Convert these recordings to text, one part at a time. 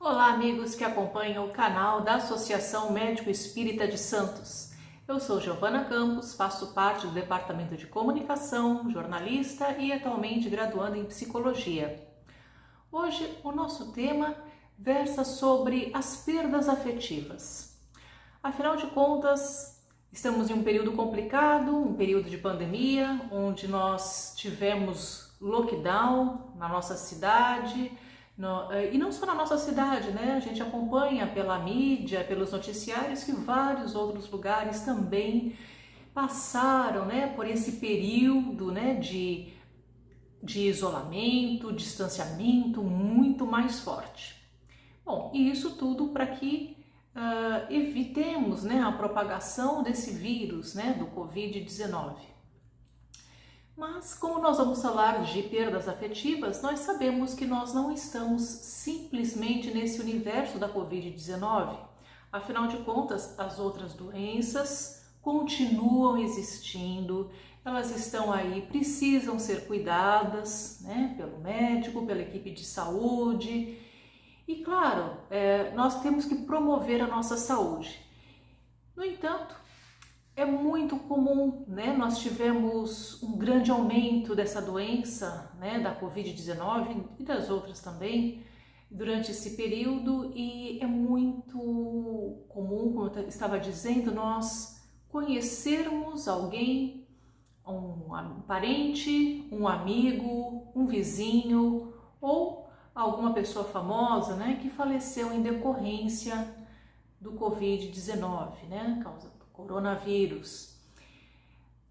Olá, amigos que acompanham o canal da Associação Médico Espírita de Santos. Eu sou Giovana Campos, faço parte do Departamento de Comunicação, jornalista e atualmente graduando em Psicologia. Hoje o nosso tema versa sobre as perdas afetivas. Afinal de contas, estamos em um período complicado, um período de pandemia, onde nós tivemos lockdown na nossa cidade, e não só na nossa cidade, né? A gente acompanha pela mídia, pelos noticiários que vários outros lugares também passaram, né, por esse período, né, de isolamento, distanciamento muito mais forte. Bom, e isso tudo para que evitemos, né, a propagação desse vírus, né, do Covid-19. Mas, como nós vamos falar de perdas afetivas, nós sabemos que nós não estamos simplesmente nesse universo da Covid-19. Afinal de contas, as outras doenças continuam existindo, elas estão aí, precisam ser cuidadas, né, pelo médico, pela equipe de saúde. E, claro, nós temos que promover a nossa saúde. No entanto, é muito comum, né? Nós tivemos um grande aumento dessa doença, né, da Covid-19 e das outras também, durante esse período, e é muito comum, como eu estava dizendo, nós conhecermos alguém, um parente, um amigo, um vizinho ou alguma pessoa famosa, né, que faleceu em decorrência do Covid-19, né, causa coronavírus.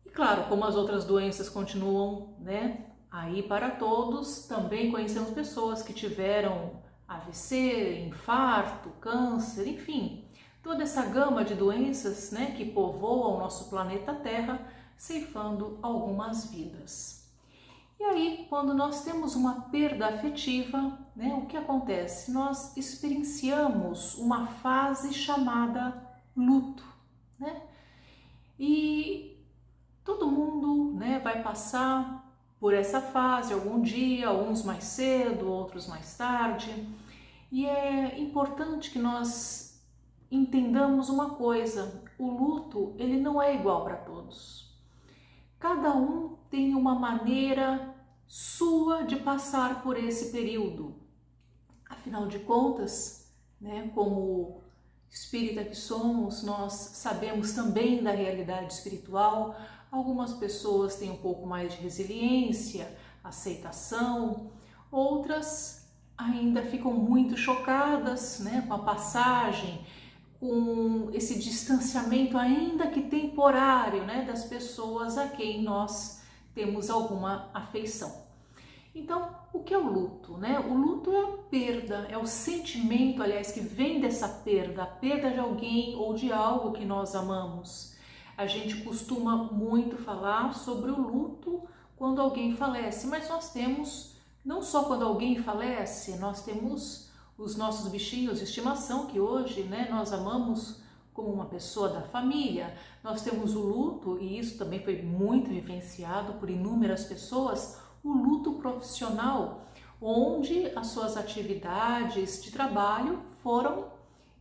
E claro, como as outras doenças continuam, né, aí para todos, também conhecemos pessoas que tiveram AVC, infarto, câncer, enfim, toda essa gama de doenças, né, que povoam o nosso planeta Terra, ceifando algumas vidas. E aí, quando nós temos uma perda afetiva, né, o que acontece? Nós experienciamos uma fase chamada luto. Né? E todo mundo, né, vai passar por essa fase algum dia, uns mais cedo, outros mais tarde. E é importante que nós entendamos uma coisa: o luto, ele não é igual para todos. Cada um tem uma maneira sua de passar por esse período. Afinal de contas, né, como espírita que somos, nós sabemos também da realidade espiritual. Algumas pessoas têm um pouco mais de resiliência, aceitação, outras ainda ficam muito chocadas, né, com a passagem, com esse distanciamento ainda que temporário, né, das pessoas a quem nós temos alguma afeição. Então, o que é o luto, né? O luto é a perda, é o sentimento, aliás, que vem dessa perda, a perda de alguém ou de algo que nós amamos. A gente costuma muito falar sobre o luto quando alguém falece, mas nós temos, não só quando alguém falece, nós temos os nossos bichinhos de estimação, que hoje, né, nós amamos como uma pessoa da família. Nós temos o luto, e isso também foi muito vivenciado por inúmeras pessoas, o luto profissional, onde as suas atividades de trabalho foram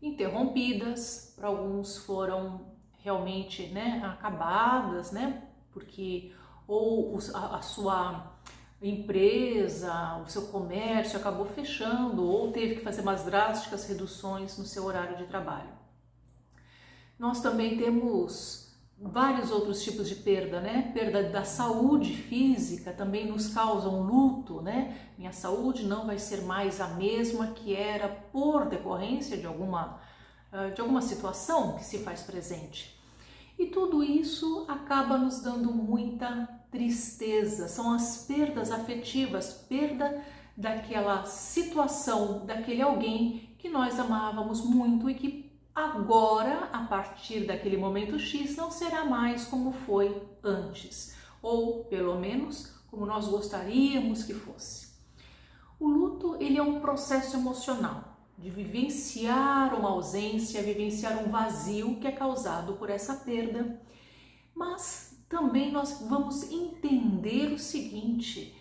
interrompidas, para alguns foram realmente, né, acabadas, né, porque ou a sua empresa, o seu comércio acabou fechando ou teve que fazer umas drásticas reduções no seu horário de trabalho. Nós também temos vários outros tipos de perda, né? Perda da saúde física também nos causa um luto, né? Minha saúde não vai ser mais a mesma que era por decorrência de alguma situação que se faz presente. E tudo isso acaba nos dando muita tristeza. São as perdas afetivas, perda daquela situação, daquele alguém que nós amávamos muito e que agora, a partir daquele momento X, não será mais como foi antes, ou pelo menos como nós gostaríamos que fosse. O luto, ele é um processo emocional de vivenciar uma ausência, vivenciar um vazio que é causado por essa perda, mas também nós vamos entender o seguinte,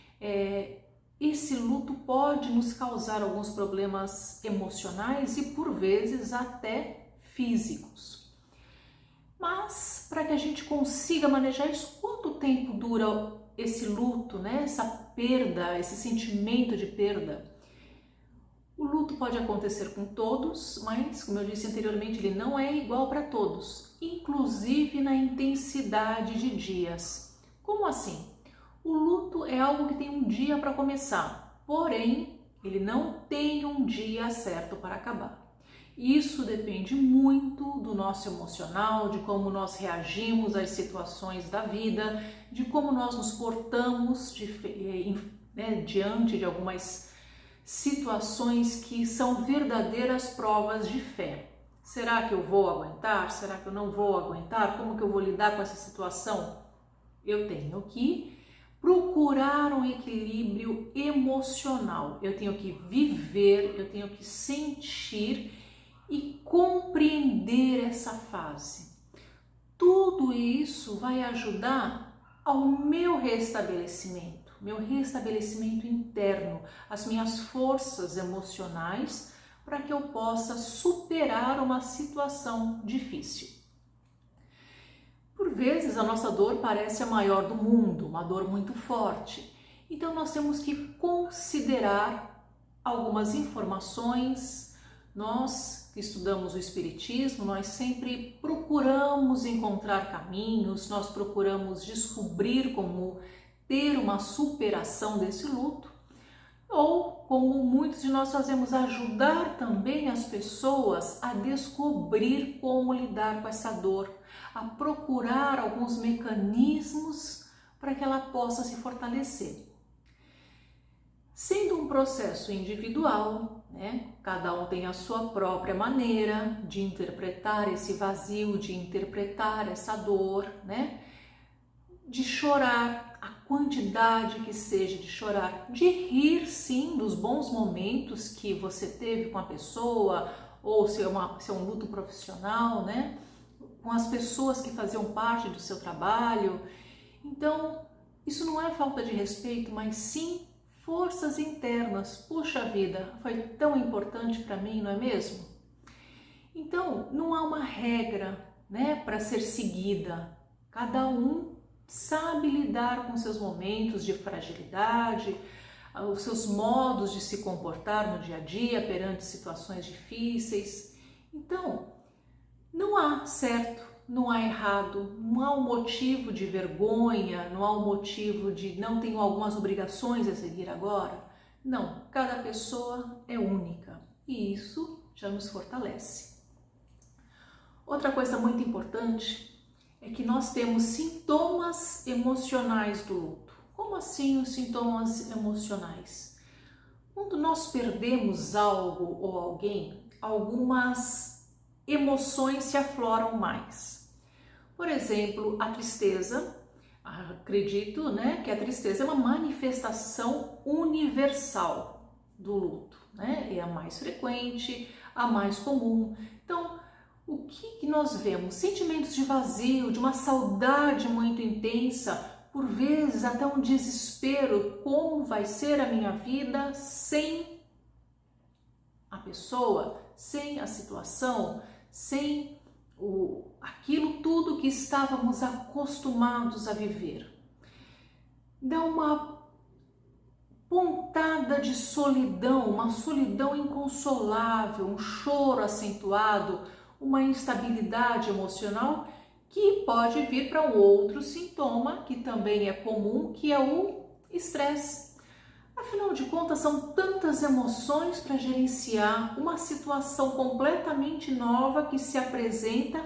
esse luto pode nos causar alguns problemas emocionais e por vezes até físicos. Mas para que a gente consiga manejar isso, quanto tempo dura esse luto, né? Essa perda, esse sentimento de perda? O luto pode acontecer com todos, mas, como eu disse anteriormente, ele não é igual para todos, inclusive na intensidade de dias. Como assim? O luto é algo que tem um dia para começar, porém, ele não tem um dia certo para acabar. Isso depende muito do nosso emocional, de como nós reagimos às situações da vida, de como nós nos portamos diante de algumas situações que são verdadeiras provas de fé. Será que eu vou aguentar? Será que eu não vou aguentar? Como que eu vou lidar com essa situação? Eu tenho que procurar um equilíbrio emocional. Eu tenho que viver, eu tenho que sentir e compreender essa fase. Tudo isso vai ajudar ao meu restabelecimento interno, as minhas forças emocionais, para que eu possa superar uma situação difícil. Por vezes a nossa dor parece a maior do mundo, uma dor muito forte. Então nós temos que considerar algumas informações. Nós que estudamos o Espiritismo, nós sempre procuramos encontrar caminhos, nós procuramos descobrir como ter uma superação desse luto, ou como muitos de nós fazemos, ajudar também as pessoas a descobrir como lidar com essa dor, a procurar alguns mecanismos para que ela possa se fortalecer. Sendo um processo individual, né? Cada um tem a sua própria maneira de interpretar esse vazio, de interpretar essa dor, né? De chorar, a quantidade que seja de chorar, de rir sim dos bons momentos que você teve com a pessoa, ou se é um luto profissional, né? Com as pessoas que faziam parte do seu trabalho. Então, isso não é falta de respeito, mas sim forças internas. Puxa vida, foi tão importante para mim, não é mesmo? Então, não há uma regra, né, para ser seguida. Cada um sabe lidar com seus momentos de fragilidade, os seus modos de se comportar no dia a dia perante situações difíceis. Então, não há certo, não há errado, não há um motivo de vergonha, não há um motivo de não tenho algumas obrigações a seguir agora. Não, cada pessoa é única e isso já nos fortalece. Outra coisa muito importante é que nós temos sintomas emocionais do luto. Como assim os sintomas emocionais? Quando nós perdemos algo ou alguém, algumas emoções se afloram mais. Por exemplo, a tristeza. Acredito, né, que a tristeza é uma manifestação universal do luto, né? É a mais frequente, a mais comum. Então, o que nós vemos? Sentimentos de vazio, de uma saudade muito intensa, por vezes até um desespero. Como vai ser a minha vida sem a pessoa, sem a situação, sem aquilo tudo que estávamos acostumados a viver? Dá uma pontada de solidão, uma solidão inconsolável, um choro acentuado, uma instabilidade emocional que pode vir para um outro sintoma que também é comum, que é o estresse. Afinal de contas, são tantas emoções para gerenciar, uma situação completamente nova que se apresenta.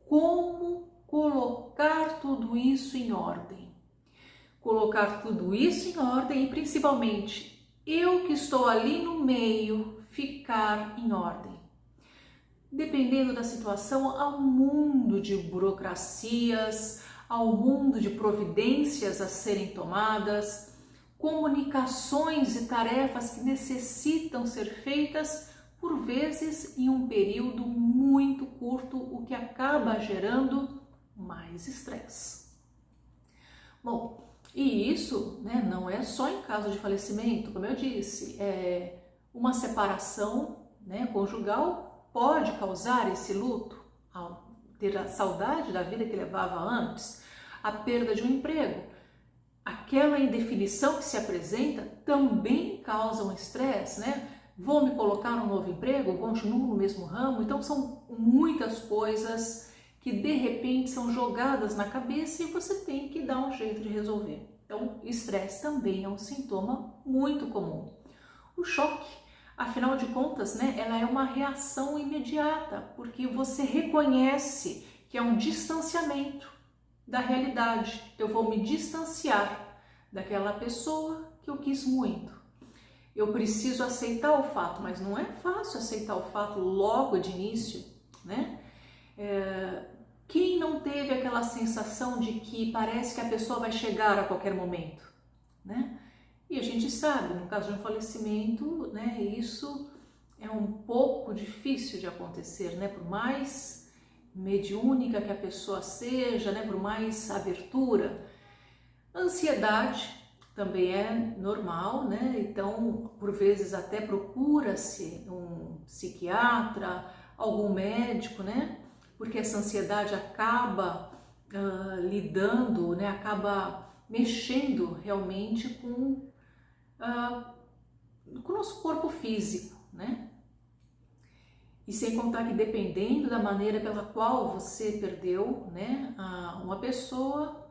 Como colocar tudo isso em ordem? Colocar tudo isso em ordem e, principalmente, eu que estou ali no meio, ficar em ordem. Dependendo da situação, há um mundo de burocracias, há um mundo de providências a serem tomadas, comunicações e tarefas que necessitam ser feitas, por vezes em um período muito curto, o que acaba gerando mais estresse. Bom, E isso, né, não é só em caso de falecimento, como eu disse, uma separação, né, conjugal pode causar esse luto, ao ter a saudade da vida que levava antes, a perda de um emprego. Aquela indefinição que se apresenta também causa um estresse, né? Vou me colocar num novo emprego, continuo no mesmo ramo, então são muitas coisas que de repente são jogadas na cabeça e você tem que dar um jeito de resolver. Então, estresse também é um sintoma muito comum. O choque, afinal de contas, né, ela é uma reação imediata, porque você reconhece que é um distanciamento da realidade. Eu vou me distanciar daquela pessoa que eu quis muito. Eu preciso aceitar o fato, mas não é fácil aceitar o fato logo de início, né? Quem não teve aquela sensação de que parece que a pessoa vai chegar a qualquer momento, né? E a gente sabe, no caso de um falecimento, né, isso é um pouco difícil de acontecer, né? Por mais mediúnica que a pessoa seja, né, por mais abertura. Ansiedade também é normal, né? Então, por vezes até procura-se um psiquiatra, algum médico, né? Porque essa ansiedade acaba lidando, né? Acaba mexendo realmente com o nosso corpo físico, né? E sem contar que dependendo da maneira pela qual você perdeu, né, uma pessoa,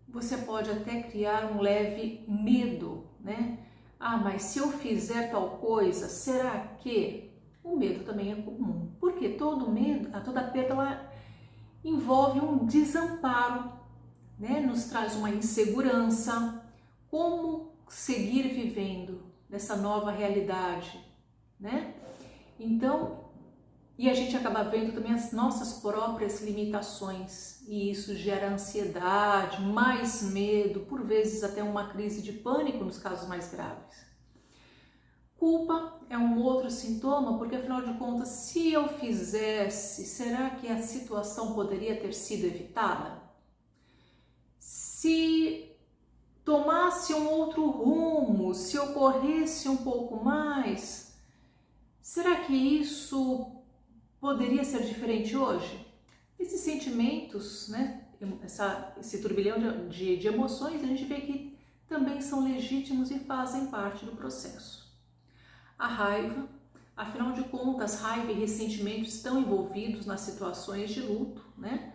você pode até criar um leve medo, né? Ah, mas se eu fizer tal coisa, será que? O medo também é comum, porque todo medo, toda perda, ela envolve um desamparo, né? Nos traz uma insegurança. Como seguir vivendo nessa nova realidade, né? Então, e a gente acaba vendo também as nossas próprias limitações e isso gera ansiedade, mais medo, por vezes até uma crise de pânico nos casos mais graves. Culpa é um outro sintoma, porque afinal de contas, se eu fizesse, será que a situação poderia ter sido evitada? Se tomasse um outro rumo, se ocorresse um pouco mais, será que isso poderia ser diferente hoje? Esses sentimentos, né, esse turbilhão de emoções, a gente vê que também são legítimos e fazem parte do processo. A raiva, afinal de contas, raiva e ressentimento estão envolvidos nas situações de luto, né?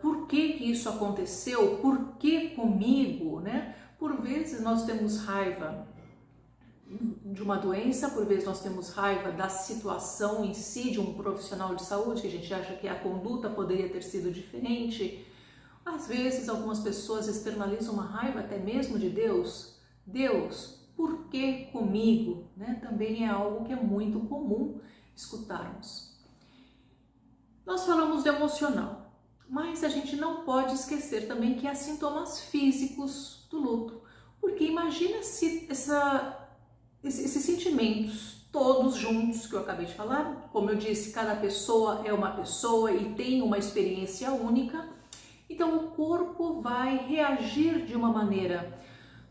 Por que isso aconteceu? Por que comigo, né? Por vezes nós temos raiva de uma doença, por vezes nós temos raiva da situação em si, de um profissional de saúde, que a gente acha que a conduta poderia ter sido diferente. Às vezes algumas pessoas externalizam uma raiva até mesmo de Deus. Deus, por que comigo? Né? Também é algo que é muito comum escutarmos. Nós falamos do emocional, mas a gente não pode esquecer também que há sintomas físicos do luto. Porque imagina se esses sentimentos todos juntos que eu acabei de falar, como eu disse, cada pessoa é uma pessoa e tem uma experiência única, então o corpo vai reagir de uma maneira.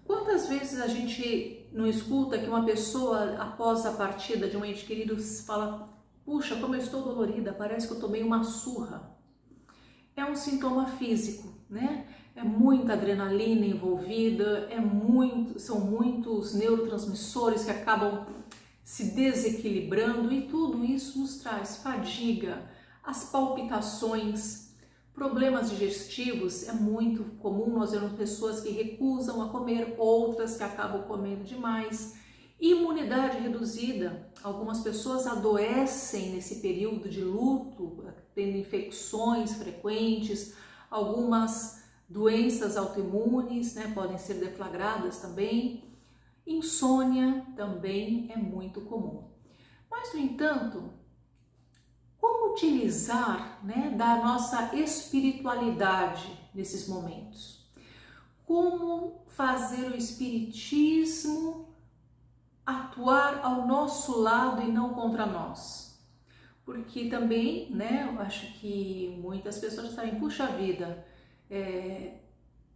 Quantas vezes a gente não escuta que uma pessoa, após a partida de um ente querido, fala: puxa, como eu estou dolorida, parece que eu tomei uma surra. É um sintoma físico, né? É muita adrenalina envolvida, são muitos neurotransmissores que acabam se desequilibrando e tudo isso nos traz fadiga, as palpitações, problemas digestivos. É muito comum nós vermos pessoas que recusam a comer, outras que acabam comendo demais. Imunidade reduzida, algumas pessoas adoecem nesse período de luto, tendo infecções frequentes, algumas doenças autoimunes, né, podem ser deflagradas também. Insônia também é muito comum. Mas, no entanto, como utilizar, né, da nossa espiritualidade nesses momentos? Como fazer o espiritismo atuar ao nosso lado e não contra nós? Porque também, né, eu acho que muitas pessoas já sabem, puxa vida,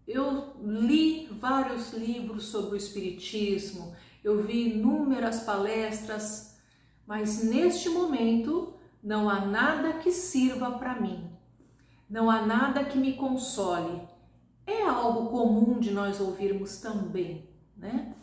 Eu li vários livros sobre o espiritismo, eu vi inúmeras palestras, mas neste momento não há nada que sirva para mim, não há nada que me console. É algo comum de nós ouvirmos também, né?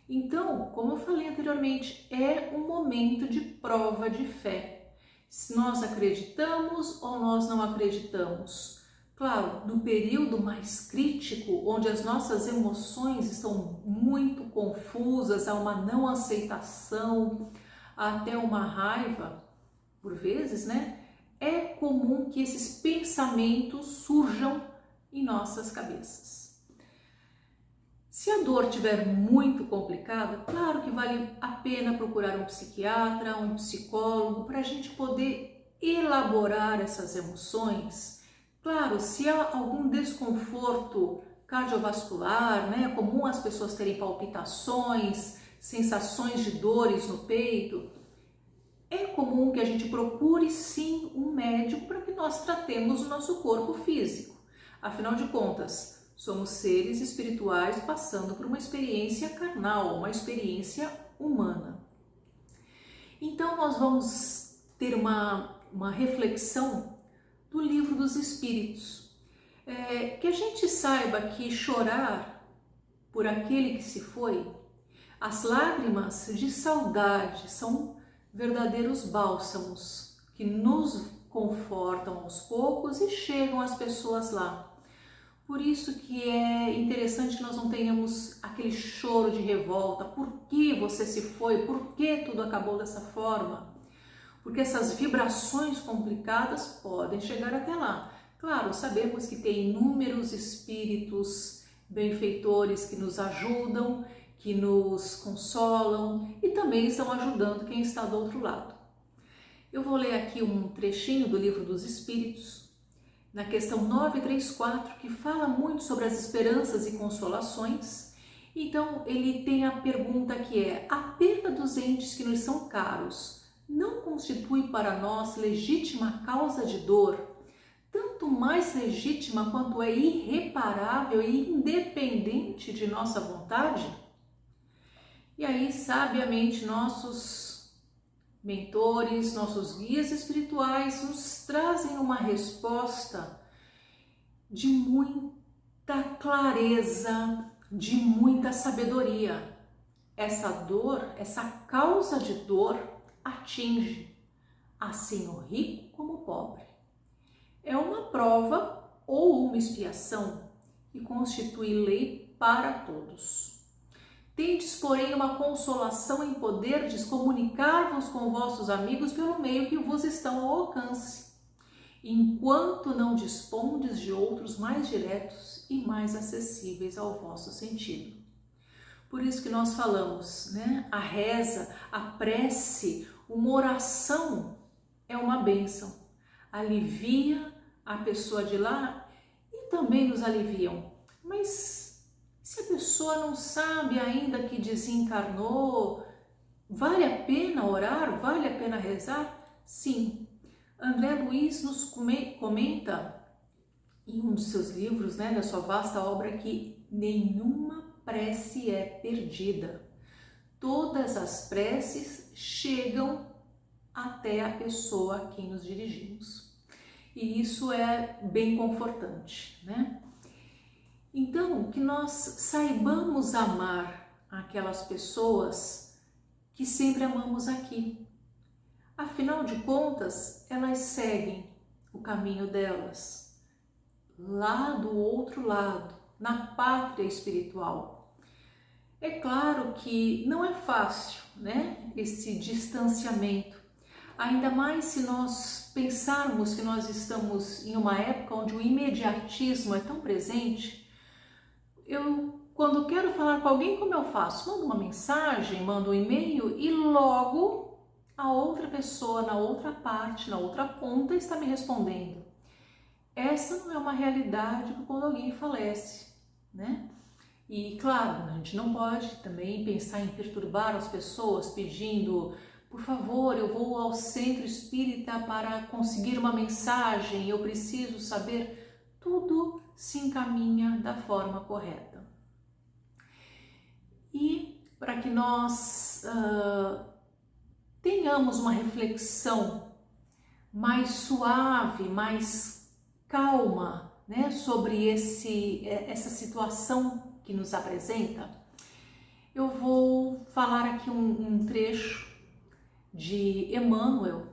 Então, como eu falei anteriormente, é um momento de prova de fé. Se nós acreditamos ou nós não acreditamos. Claro, no período mais crítico, onde as nossas emoções estão muito confusas, há uma não aceitação, há até uma raiva, por vezes, né? É comum que esses pensamentos surjam em nossas cabeças. Se a dor estiver muito complicada, claro que vale a pena procurar um psiquiatra, um psicólogo, para a gente poder elaborar essas emoções. Claro, se há algum desconforto cardiovascular, né, é comum as pessoas terem palpitações, sensações de dores no peito, é comum que a gente procure sim um médico para que nós tratemos o nosso corpo físico. Afinal de contas, somos seres espirituais passando por uma experiência carnal, uma experiência humana. Então nós vamos ter uma reflexão do Livro dos Espíritos. Que a gente saiba que chorar por aquele que se foi, as lágrimas de saudade são verdadeiros bálsamos que nos confortam aos poucos e chegam às pessoas lá. Por isso que é interessante que nós não tenhamos aquele choro de revolta. Por que você se foi? Por que tudo acabou dessa forma? Porque essas vibrações complicadas podem chegar até lá. Claro, sabemos que tem inúmeros espíritos benfeitores que nos ajudam, que nos consolam e também estão ajudando quem está do outro lado. Eu vou ler aqui um trechinho do Livro dos Espíritos, na questão 934, que fala muito sobre as esperanças e consolações. Então, ele tem a pergunta que é: a perda dos entes que nos são caros não constitui para nós legítima causa de dor, tanto mais legítima quanto é irreparável e independente de nossa vontade? E aí, sabiamente, nossos mentores, nossos guias espirituais nos trazem uma resposta de muita clareza, de muita sabedoria. Essa dor, essa causa de dor atinge assim o rico como o pobre. É uma prova ou uma expiação e constitui lei para todos. Tendes, porém, uma consolação em poderdes comunicar-vos com vossos amigos pelo meio que vos estão ao alcance, enquanto não dispondes de outros mais diretos e mais acessíveis ao vosso sentido. Por isso que nós falamos, né? A reza, a prece, uma oração é uma bênção. Alivia a pessoa de lá e também nos aliviam. Mas se a pessoa não sabe ainda que desencarnou, vale a pena orar? Vale a pena rezar? Sim. André Luiz nos comenta em um dos seus livros, né, da sua vasta obra, que nenhuma prece é perdida. Todas as preces chegam até a pessoa a quem nos dirigimos. E isso é bem confortante, né? Então, que nós saibamos amar aquelas pessoas que sempre amamos aqui. Afinal de contas, elas seguem o caminho delas, lá do outro lado, na pátria espiritual. É claro que não é fácil, né, esse distanciamento, ainda mais se nós pensarmos que nós estamos em uma época onde o imediatismo é tão presente. Quando quero falar com alguém, como eu faço? Mando uma mensagem, mando um e-mail e logo a outra pessoa na outra parte, na outra ponta está me respondendo. Essa não é uma realidade quando alguém falece, né? E claro, a gente não pode também pensar em perturbar as pessoas pedindo: por favor, eu vou ao centro espírita para conseguir uma mensagem, eu preciso saber. Tudo se encaminha da forma correta. E para que nós tenhamos uma reflexão mais suave, mais calma, né, sobre essa situação que nos apresenta, eu vou falar aqui um trecho de Emmanuel,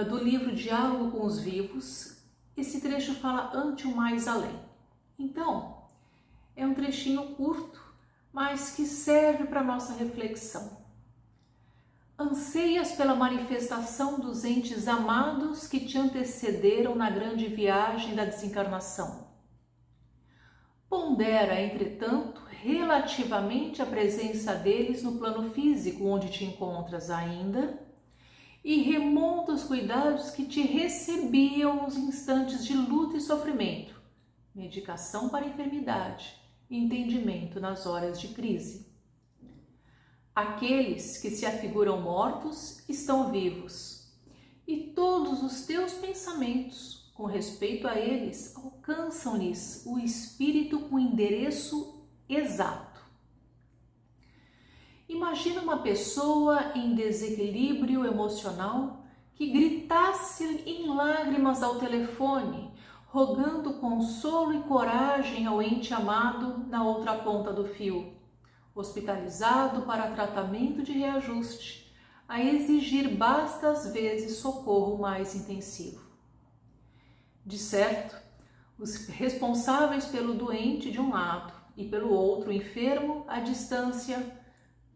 do livro Diálogo com os Vivos. Esse trecho fala ante o mais além. Então, é um trechinho curto, mas que serve para nossa reflexão. Anseias pela manifestação dos entes amados que te antecederam na grande viagem da desencarnação. Pondera, entretanto, relativamente à presença deles no plano físico onde te encontras ainda, e remonta os cuidados que te recebiam nos instantes de luta e sofrimento, medicação para a enfermidade, entendimento nas horas de crise. Aqueles que se afiguram mortos estão vivos, e todos os teus pensamentos com respeito a eles alcançam-lhes o espírito com endereço exato. Imagina uma pessoa em desequilíbrio emocional que gritasse em lágrimas ao telefone, rogando consolo e coragem ao ente amado na outra ponta do fio, hospitalizado para tratamento de reajuste, a exigir bastas vezes socorro mais intensivo. De certo, os responsáveis pelo doente de um lado e pelo outro enfermo à distância,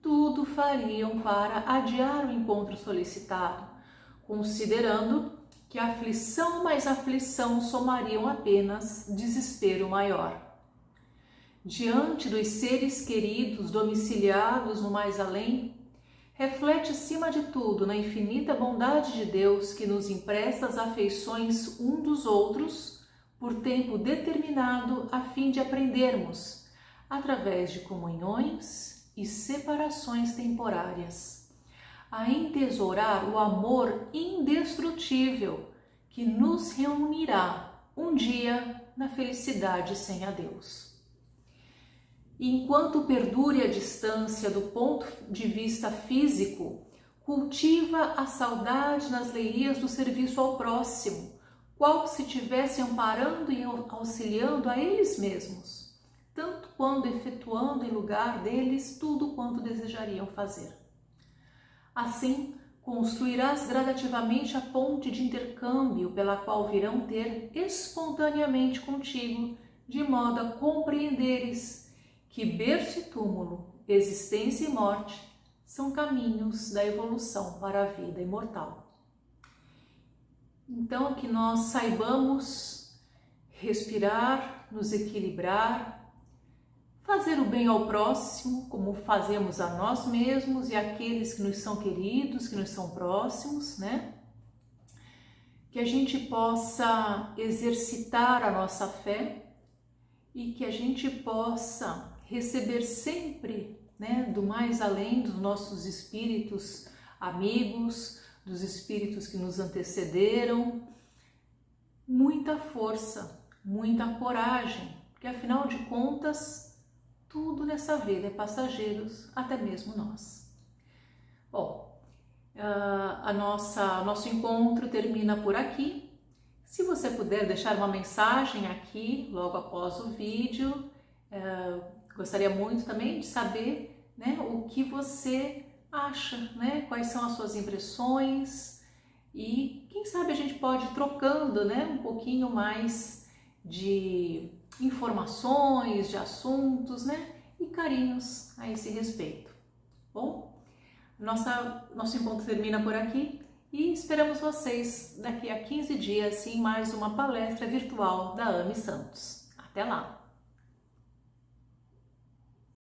tudo fariam para adiar o encontro solicitado, considerando que aflição mais aflição somariam apenas desespero maior. Diante dos seres queridos domiciliados no mais além, reflete acima de tudo na infinita bondade de Deus que nos empresta as afeições um dos outros por tempo determinado a fim de aprendermos, através de comunhões e separações temporárias, a entesourar o amor indestrutível que nos reunirá um dia na felicidade sem adeus. Enquanto perdure a distância do ponto de vista físico, cultiva a saudade nas leirias do serviço ao próximo, qual se tivesse amparando e auxiliando a eles mesmos, tanto quando efetuando em lugar deles tudo quanto desejariam fazer. Assim, construirás gradativamente a ponte de intercâmbio pela qual virão ter espontaneamente contigo, de modo a compreenderes que berço e túmulo, existência e morte são caminhos da evolução para a vida imortal. Então, que nós saibamos respirar, nos equilibrar, fazer o bem ao próximo, como fazemos a nós mesmos e àqueles que nos são queridos, que nos são próximos, né? Que a gente possa exercitar a nossa fé e que a gente possa receber sempre, né, do mais além dos nossos espíritos amigos, dos espíritos que nos antecederam, muita força, muita coragem, porque afinal de contas, tudo nessa vida é passageiro, até mesmo nós. Bom, nosso encontro termina por aqui. Se você puder deixar uma mensagem aqui, logo após o vídeo, gostaria muito também de saber, né, o que você acha, né, quais são as suas impressões e quem sabe a gente pode ir trocando, né, um pouquinho mais de informações, de assuntos, né, e carinhos a esse respeito. Bom, nosso encontro termina por aqui e esperamos vocês daqui a 15 dias em mais uma palestra virtual da AME Santos. Até lá!